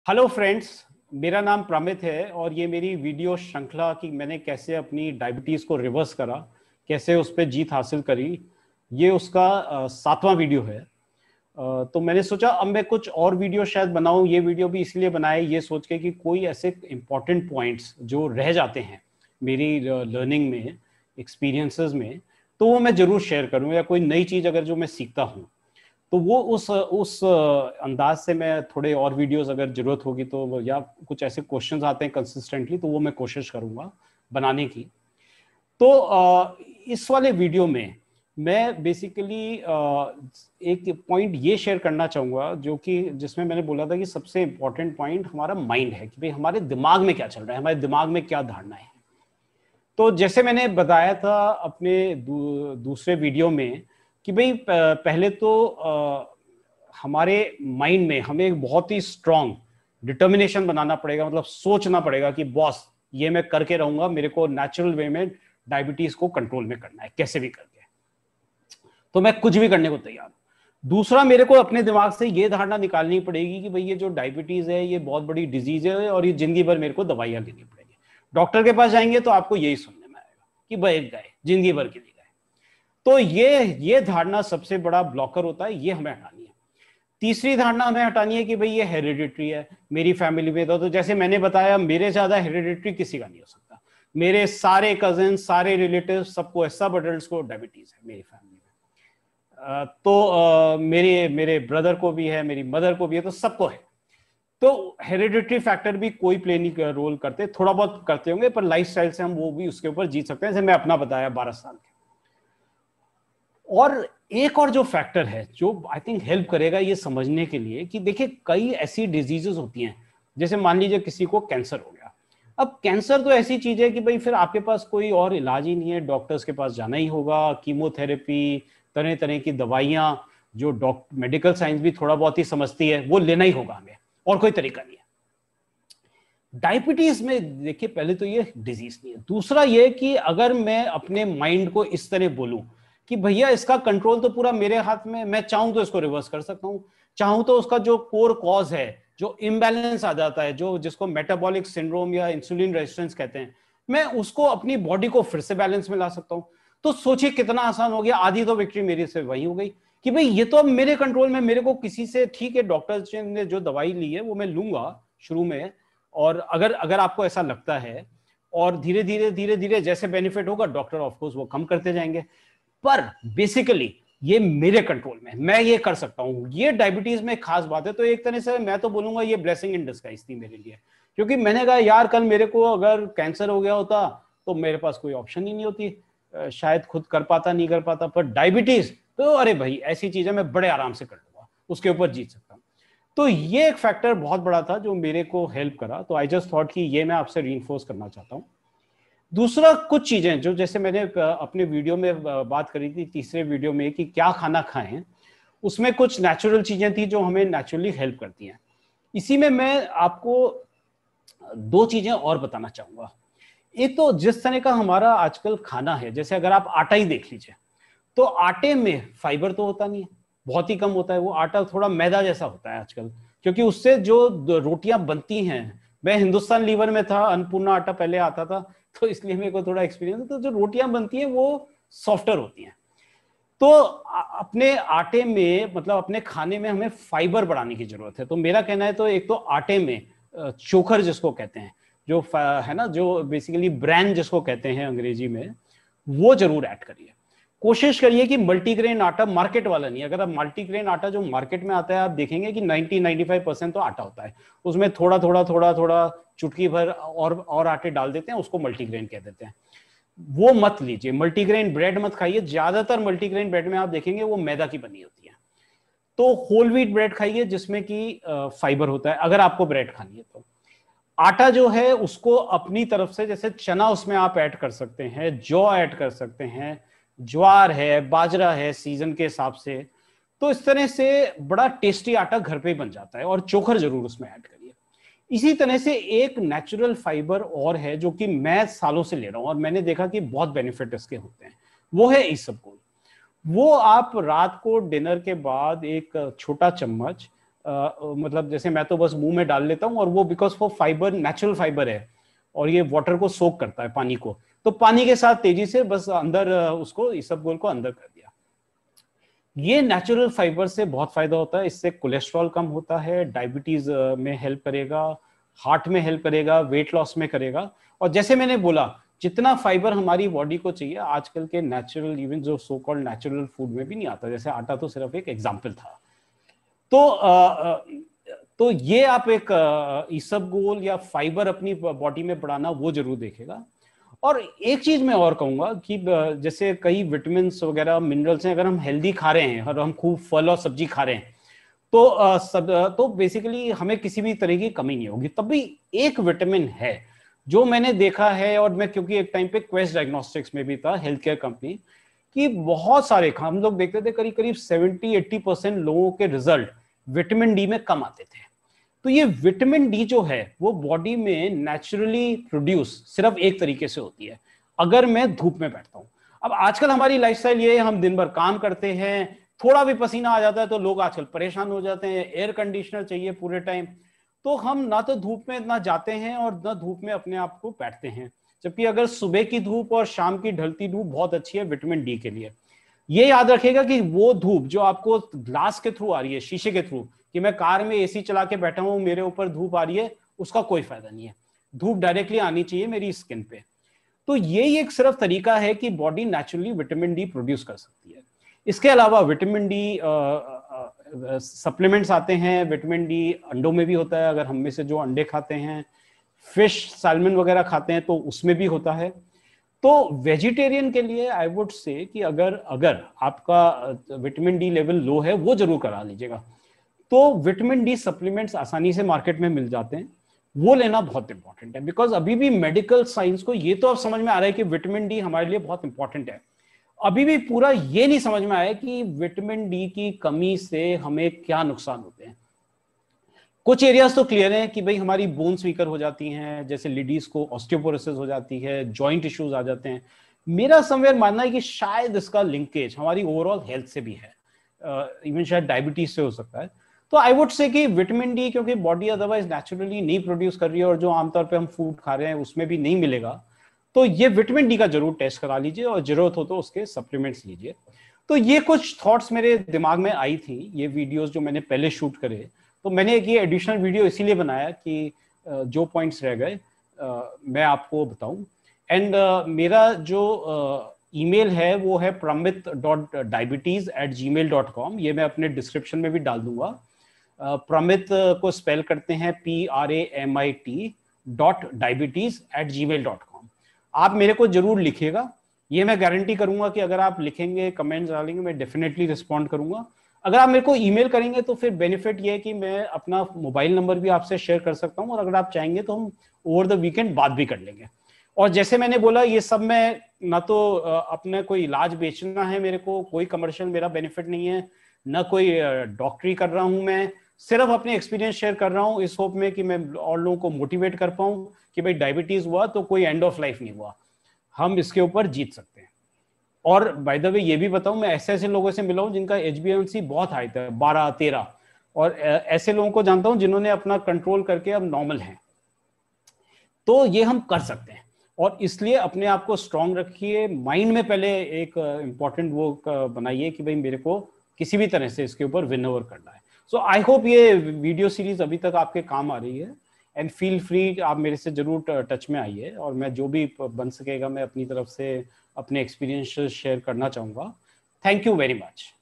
Hello friends, मेरा नाम प्रमित है और ये मेरी वीडियो श्रृंखला कि मैंने कैसे अपनी डायबिटीज़ को रिवर्स करा, कैसे उस पर जीत हासिल करी, ये उसका 7वां वीडियो है। तो मैंने सोचा अब मैं कुछ और वीडियो शायद बनाऊं। ये वीडियो भी इसलिए बनाए ये सोच के कि कोई ऐसे इम्पॉर्टेंट पॉइंट्स जो रह जाते हैं मेरी लर्निंग में, एक्सपीरियंसेस में, तो वो मैं ज़रूर शेयर करूं, या कोई नई चीज़ अगर जो मैं सीखता हूँ तो वो उस अंदाज से मैं थोड़े और वीडियोस अगर जरूरत होगी तो, या कुछ ऐसे क्वेश्चंस आते हैं कंसिस्टेंटली तो वो मैं कोशिश करूंगा बनाने की। तो इस वाले वीडियो में मैं बेसिकली एक पॉइंट ये शेयर करना चाहूँगा जो कि जिसमें मैंने बोला था कि सबसे इम्पोर्टेंट पॉइंट हमारा माइंड है कि भाई हमारे दिमाग में क्या चल रहा है, हमारे दिमाग में क्या धारणाएं हैं। तो जैसे मैंने बताया था अपने दूसरे वीडियो में कि भाई पहले तो हमारे माइंड में हमें एक बहुत ही स्ट्रांग डिटर्मिनेशन बनाना पड़ेगा, मतलब सोचना पड़ेगा कि बॉस ये मैं करके रहूंगा, मेरे को नेचुरल वे में डायबिटीज को कंट्रोल में करना है कैसे भी करके, तो मैं कुछ भी करने को तैयार हूं। दूसरा, मेरे को अपने दिमाग से ये धारणा निकालनी पड़ेगी कि भाई ये जो डायबिटीज है ये बहुत बड़ी डिजीज है और ये जिंदगी भर मेरे को दवाइयां लेनी पड़ेगी। डॉक्टर के पास जाएंगे तो आपको यही सुनने में आएगा कि भाई गए जिंदगी भर के लिए गए। तो ये धारणा सबसे बड़ा ब्लॉकर होता है, ये हमें हटानी है। तीसरी धारणा हमें हटानी है कि भाई ये हेरिडिटरी है, मेरी फैमिली में तो जैसे मैंने बताया मेरे ज्यादा हेरिडिटरी किसी का नहीं हो सकता। मेरे सारे कजिन, सारे रिलेटिव, सबको, सब अडल्ट को डायबिटीज है मेरी फैमिली में। तो मेरे मेरे ब्रदर को भी है, मेरी मदर को भी है, तो सबको है। तो हेरिडिटरी फैक्टर भी कोई प्ले नहीं रोल करते, थोड़ा बहुत करते होंगे पर लाइफस्टाइल से हम वो भी उसके ऊपर जीत सकते हैं, जैसे मैं अपना बताया 12 साल के। और एक और जो फैक्टर है जो आई थिंक हेल्प करेगा ये समझने के लिए कि देखिए कई ऐसी डिजीजेस होती हैं, जैसे मान लीजिए किसी को कैंसर हो गया। अब कैंसर तो ऐसी चीज है कि भाई फिर आपके पास कोई और इलाज ही नहीं है, डॉक्टर्स के पास जाना ही होगा, कीमोथेरेपी, तरह तरह की दवाइयां जो मेडिकल साइंस भी थोड़ा बहुत ही समझती है वो लेना ही होगा हमें, और कोई तरीका नहीं है। डायबिटीज में देखिए पहले तो ये डिजीज नहीं है, दूसरा ये कि अगर मैं अपने माइंड को इस तरह बोलूं कि भैया इसका कंट्रोल तो पूरा मेरे हाथ में, मैं चाहूं तो इसको रिवर्स कर सकता हूं, चाहूं तो उसका जो कोर कॉज है, जो इम्बैलेंस आ जाता है, जो जिसको मेटाबॉलिक सिंड्रोम या इंसुलिन रेजिस्टेंस कहते हैं, मैं उसको अपनी बॉडी को फिर से बैलेंस में ला सकता हूं। तो सोचिए कितना आसान हो गया, आधी तो विक्ट्री मेरी से वही हो गई कि भाई ये तो अब मेरे कंट्रोल में, मेरे को किसी से, ठीक है डॉक्टर ने जो दवाई ली है वो मैं लूंगा शुरू में, और अगर अगर आपको ऐसा लगता है, और धीरे धीरे जैसे बेनिफिट होगा डॉक्टर ऑफकोर्स वो कम करते जाएंगे, पर बेसिकली ये मेरे कंट्रोल में, मैं ये कर सकता हूं। ये डायबिटीज में खास बात है। तो एक तरह से मैं तो बोलूंगा ये ब्लेसिंग इन डिस्गाइज थी मेरे लिए, क्योंकि मैंने कहा यार कल मेरे को अगर कैंसर हो गया होता तो मेरे पास कोई ऑप्शन ही नहीं होती, शायद खुद कर पाता नहीं कर पाता, पर डायबिटीज तो अरे भाई ऐसी चीज है मैं बड़े आराम से कर लूंगा, उसके ऊपर जीत सकता हूं। तो ये एक फैक्टर बहुत बड़ा था जो मेरे को हेल्प करा। तो आई जस्ट थॉट कि ये मैं आपसे रीइंफोर्स करना चाहता हूं। दूसरा, कुछ चीजें जो जैसे मैंने अपने वीडियो में बात करी थी, तीसरे वीडियो में, कि क्या खाना खाएं, उसमें कुछ नेचुरल चीजें थी जो हमें नेचुरली हेल्प करती हैं। इसी में मैं आपको दो चीजें और बताना चाहूंगा। एक तो जिस तरह का हमारा आजकल खाना है, जैसे अगर आप आटा ही देख लीजिए, तो आटे में फाइबर तो होता नहीं है, बहुत ही कम होता है। वो आटा थोड़ा मैदा जैसा होता है आजकल, क्योंकि उससे जो रोटियां बनती हैं, मैं हिंदुस्तान लीवर में था, अन्नपूर्णा आटा पहले आता था, तो इसलिए मेरे को थोड़ा एक्सपीरियंस। तो जो रोटियां बनती हैं वो सॉफ्टर होती हैं। तो अपने आटे में, मतलब अपने खाने में हमें फाइबर बढ़ाने की जरूरत है। तो मेरा कहना है तो एक तो आटे में चोखर जिसको कहते हैं, जो है ना, जो बेसिकली ब्रैन जिसको कहते हैं अंग्रेजी में, वो जरूर ऐड करिए। कोशिश करिए कि मल्टीग्रेन आटा, मार्केट वाला नहीं। अगर आप मल्टीग्रेन आटा जो मार्केट में आता है, आप देखेंगे कि 90-95% तो आटा होता है, उसमें थोड़ा थोड़ा थोड़ा थोड़ा चुटकी भर और आटे डाल देते हैं, उसको मल्टीग्रेन कह देते हैं। वो मत लीजिए। मल्टीग्रेन ब्रेड मत खाइए, ज्यादातर मल्टीग्रेन ब्रेड में आप देखेंगे वो मैदा की बनी होती है। तो होल व्हीट ब्रेड खाइए जिसमें कि फाइबर होता है, अगर आपको ब्रेड खानी है तो। आटा जो है उसको अपनी तरफ से, जैसे चना उसमें आप ऐड कर सकते हैं, जौ ऐड कर सकते हैं, ज्वार है, बाजरा है सीजन के हिसाब से। तो इस तरह से बड़ा टेस्टी आटा घर पे ही बन जाता है, और चोखर जरूर उसमें ऐड करिए। इसी तरह से एक नेचुरल फाइबर और है जो कि मैं सालों से ले रहा हूं और मैंने देखा कि बहुत बेनिफिट इसके होते हैं, वो है इसबगोल। वो आप रात को डिनर के बाद एक छोटा चम्मच मतलब जैसे मैं तो बस मुंह में डाल लेता हूँ, और वो बिकॉज वो फाइबर नेचुरल फाइबर है और ये वाटर को सोक करता है, पानी को, तो पानी के साथ तेजी से बस अंदर उसको इसबगोल को अंदर कर दिया। ये नेचुरल फाइबर से बहुत फायदा होता है, इससे कोलेस्ट्रॉल कम होता है, डायबिटीज में हेल्प करेगा, हार्ट में हेल्प करेगा, वेट लॉस में करेगा। और जैसे मैंने बोला, जितना फाइबर हमारी बॉडी को चाहिए आजकल के नेचुरल, इवन जो सो कॉल्ड नेचुरल फूड में भी नहीं आता, जैसे आटा तो सिर्फ एक एग्जाम्पल था। तो ये आप एक इसबगोल या फाइबर अपनी बॉडी में बढ़ाना वो जरूर देखेगा। और एक चीज मैं और कहूंगा कि जैसे कई विटामिन वगैरह मिनरल्स हैं, अगर हम हेल्दी खा रहे हैं और हम खूब फल और सब्जी खा रहे हैं तो बेसिकली हमें किसी भी तरह की कमी नहीं होगी। तभी एक विटामिन है जो मैंने देखा है, और मैं क्योंकि एक टाइम पे क्वेस्ट डायग्नोस्टिक्स में भी था, हेल्थ केयर कंपनी, कि बहुत सारे हम लोग देखते थे करीब करीब 70-80% लोगों के रिजल्ट विटामिन डी में कम आते थे। तो ये विटामिन डी जो है वो बॉडी में नेचुरली प्रोड्यूस सिर्फ एक तरीके से होती है, अगर मैं धूप में बैठता हूं। अब आजकल हमारी लाइफस्टाइल ये है, हम दिन भर काम करते हैं, थोड़ा भी पसीना आ जाता है तो लोग आजकल परेशान हो जाते हैं, एयर कंडीशनर चाहिए पूरे टाइम, तो हम ना तो धूप में ना जाते हैं और ना धूप में अपने आप को बैठते हैं। जबकि अगर सुबह की धूप और शाम की ढलती धूप बहुत अच्छी है विटामिन डी के लिए। ये याद रखिएगा कि वो धूप जो आपको ग्लास के थ्रू आ रही है, शीशे के थ्रू, कि मैं कार में एसी चला के बैठा हूं, मेरे ऊपर धूप आ रही है, उसका कोई फायदा नहीं है। धूप डायरेक्टली आनी चाहिए मेरी स्किन पे। तो ये एक सिर्फ तरीका है कि body naturally vitamin D produce कर सकती है। इसके अलावा विटामिन डी सप्लीमेंट्स आते हैं। विटामिन डी अंडों में भी होता है, अगर हम में से जो अंडे खाते हैं, फिश सैल्मन वगैरह खाते हैं तो उसमें भी होता है। तो वेजिटेरियन के लिए आई वुड से कि अगर आपका विटामिन डी लेवल लो है वो जरूर करा लीजिएगा। तो विटामिन डी सप्लीमेंट्स आसानी से मार्केट में मिल जाते हैं, वो लेना बहुत इंपॉर्टेंट है। बिकॉज अभी भी मेडिकल साइंस को ये तो अब समझ में आ रहा है कि विटामिन डी हमारे लिए बहुत इंपॉर्टेंट है, अभी भी पूरा ये नहीं समझ में आया कि विटामिन डी की कमी से हमें क्या नुकसान होते हैं। कुछ एरियाज तो क्लियर है कि भाई हमारी बोन्स वीकर हो जाती हैं, जैसे लेडीज को ऑस्टियोपोरोसिस हो जाती है, जॉइंट इश्यूज आ जाते हैं। मेरा समवेयर मानना है कि शायद इसका लिंकेज हमारी ओवरऑल हेल्थ से भी है, इवन शायद डायबिटीज से हो सकता है। तो आई वुड से कि विटामिन डी क्योंकि बॉडी अदरवाइज नेचुरली नहीं प्रोड्यूस कर रही है और जो आमतौर पे हम फूड खा रहे हैं उसमें भी नहीं मिलेगा, तो ये विटामिन डी का जरूर टेस्ट करा लीजिए और जरूरत हो तो उसके सप्लीमेंट्स लीजिए। तो ये कुछ थॉट्स मेरे दिमाग में आई थी, ये वीडियोस जो मैंने पहले शूट करे, तो मैंने एक ये एडिशनल वीडियो इसीलिए बनाया कि जो पॉइंट्स रह गए मैं आपको बताऊं। एंड मेरा जो ईमेल है वो है pramit.diabetes@gmail.com, ये मैं अपने डिस्क्रिप्शन में भी डाल दूंगा। प्रमित को स्पेल करते हैं PRAMIT.diabetes@gmail.com। आप मेरे को जरूर लिखिएगा, ये मैं गारंटी करूंगा कि अगर आप लिखेंगे, कमेंट्स डालेंगे, मैं डेफिनेटली रिस्पॉन्ड करूंगा। अगर आप मेरे को ईमेल करेंगे तो फिर बेनिफिट ये है कि मैं अपना मोबाइल नंबर भी आपसे शेयर कर सकता हूं, और अगर आप चाहेंगे तो हम ओवर द वीकेंड बात भी कर लेंगे। और जैसे मैंने बोला, ये सब में ना तो अपने कोई इलाज बेचना है, मेरे को कोई कमर्शियल मेरा बेनिफिट नहीं है, ना कोई डॉक्टरी कर रहा हूं, मैं सिर्फ अपने एक्सपीरियंस शेयर कर रहा हूं इस होप में कि मैं और लोगों को मोटिवेट कर पाऊं कि भाई डायबिटीज हुआ तो कोई एंड ऑफ लाइफ नहीं हुआ, हम इसके ऊपर जीत सकते हैं। और बाय द वे ये भी बताऊं, मैं ऐसे ऐसे लोगों से मिला हूं जिनका HbA1c बहुत हाई था, 12-13, और ऐसे लोगों को जानता हूं जिन्होंने अपना कंट्रोल करके अब नॉर्मल हैं। तो ये हम कर सकते हैं, और इसलिए अपने आप को स्ट्रांग रखिए। माइंड में पहले एक इंपॉर्टेंट वो बनाइए कि भाई मेरे को किसी भी तरह से इसके ऊपर विन ओवर करना है। सो आई होप ये वीडियो सीरीज अभी तक आपके काम आ रही है, एंड फील फ्री, आप मेरे से जरूर टच में आइए, और मैं जो भी बन सकेगा मैं अपनी तरफ से अपने एक्सपीरियंस शेयर करना चाहूंगा। Thank you very much.